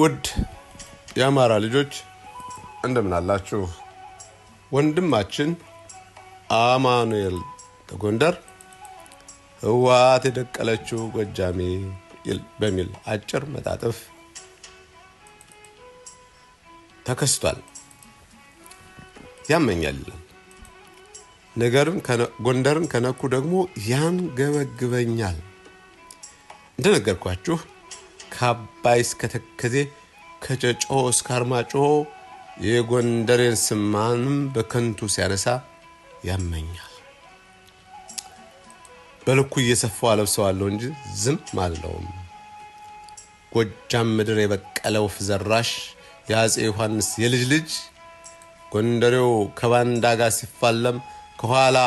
ውድ የአማራ ልጆች እንደምን አላችሁ? ወንድማችን አማኑኤል ከጎንደር ህወሓት የደቀለችው ጎጃሜ በሚል አጭር መጣጥፍ ተከስቷል። ያመኛል። ነገርን ጎንደርን ከነኩ ደግሞ ያንገበግበኛል። እንደነገርኳችሁ ከአባይ እስከ ተከዜ ከጨጮ እስከ አርማጭሆ የጎንደርን ስማንም በከንቱ ሲያነሳ ያመኛል። በልኩ እየሰፋው አለብሰዋለሁ እንጂ ዝም አልለውም። ጎጃም ምድር የበቀለው ፍዘራሽ የአፄ ዮሐንስ የልጅ ልጅ ጎንደሬው ከባንዳ ጋር ሲፋለም ከኋላ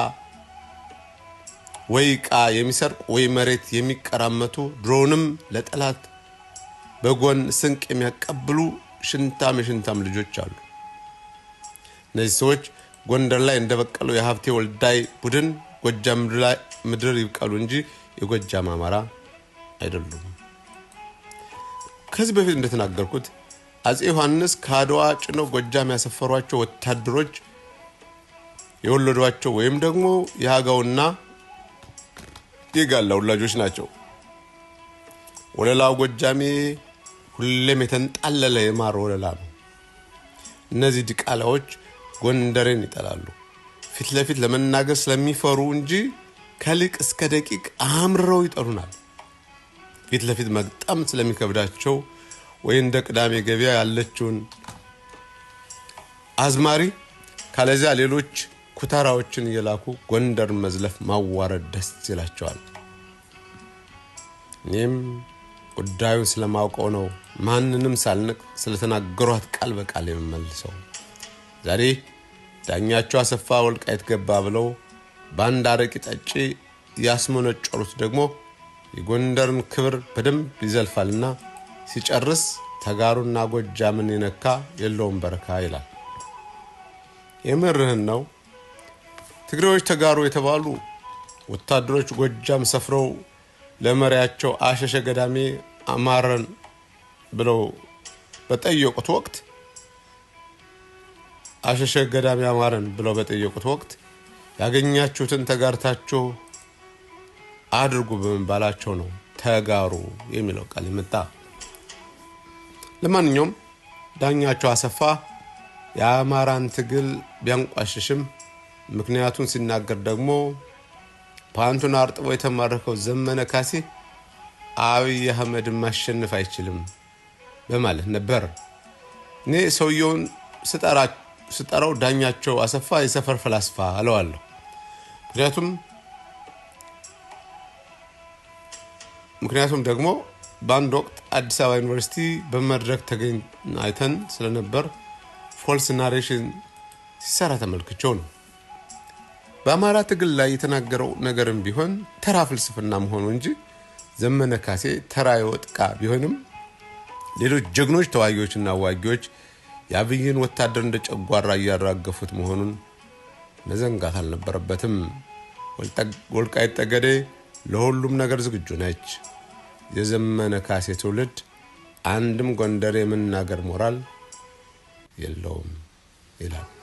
ወይ ቃ የሚሰርቅ ወይ መሬት የሚቀራመቱ ድሮንም ለጠላት በጎን ስንቅ የሚያቀብሉ ሽንታም ልጆች አሉ። እነዚህ ሰዎች ጎንደር ላይ እንደበቀለው የሀብቴ ወልዳይ ቡድን ጎጃም ምድር ይብቀሉ እንጂ የጎጃም አማራ አይደሉም። ከዚህ በፊት እንደተናገርኩት አፄ ዮሐንስ ከአድዋ ጭነው ጎጃም ያሰፈሯቸው ወታደሮች የወለዷቸው ወይም ደግሞ የአገውና የጋላ ወላጆች ናቸው። ወለላው ጎጃሜ ሁሌም የተንጣለለ የማር ወለላ ነው። እነዚህ ድቃላዎች ጎንደርን ይጠላሉ። ፊት ለፊት ለመናገር ስለሚፈሩ እንጂ ከሊቅ እስከ ደቂቅ አምረው ይጠሩናል። ፊት ለፊት መግጠም ስለሚከብዳቸው ወይ እንደ ቅዳሜ ገበያ ያለችውን አዝማሪ ካለዚያ ሌሎች ኩታራዎችን እየላኩ ጎንደር መዝለፍ ማዋረድ ደስ ይላቸዋል። እኔም ጉዳዩን ስለማውቀው ነው ማንንም ሳልንቅ ስለተናገሯት ቃል በቃል የምመልሰው። ዛሬ ዳኛቸው አሰፋ ወልቃይት ገባ ብለው ባንድ አረቂ ጠጪ ያስመነጨሩት ደግሞ የጎንደርን ክብር በደንብ ይዘልፋልና ሲጨርስ ተጋሩና ጎጃምን የነካ የለውም በረካ ይላል። የምርህን ነው። ትግሬዎች ተጋሩ የተባሉ ወታደሮች ጎጃም ሰፍረው ለመሪያቸው አሸሸ ገዳሜ አማረን ብለው በጠየቁት ወቅት ያገኛችሁትን ተጋርታችሁ አድርጉ በመባላቸው ነው ተጋሩ የሚለው ቃል መጣ። ለማንኛውም ዳኛቸው አሰፋ የአማራን ትግል ቢያንቋሽሽም ምክንያቱን ሲናገር ደግሞ ፓንቱን አርጥቦ የተማረከው ዘመነ ካሴ አብይ አህመድን ማሸነፍ አይችልም በማለት ነበር። እኔ ሰውየውን ስጠራው ዳኛቸው አሰፋ የሰፈር ፈላስፋ አለዋለሁ። ምክንያቱም ደግሞ በአንድ ወቅት አዲስ አበባ ዩኒቨርሲቲ በመድረክ ተገናኝተን ስለነበር ፎልስ ናሬሽን ሲሰራ ተመልክቼው ነው። በአማራ ትግል ላይ የተናገረው ነገርም ቢሆን ተራ ፍልስፍና መሆኑ እንጂ ዘመነ ካሴ ተራ የወጥቃ ቢሆንም ሌሎች ጀግኖች ተዋጊዎችና ዋጊዎች የአብይን ወታደር እንደ ጨጓራ እያራገፉት መሆኑን መዘንጋት አልነበረበትም። ወልቃይት ጠገዴ ለሁሉም ነገር ዝግጁ ነች። የዘመነ ካሴ ትውልድ አንድም ጎንደር የመናገር ሞራል የለውም ይላል።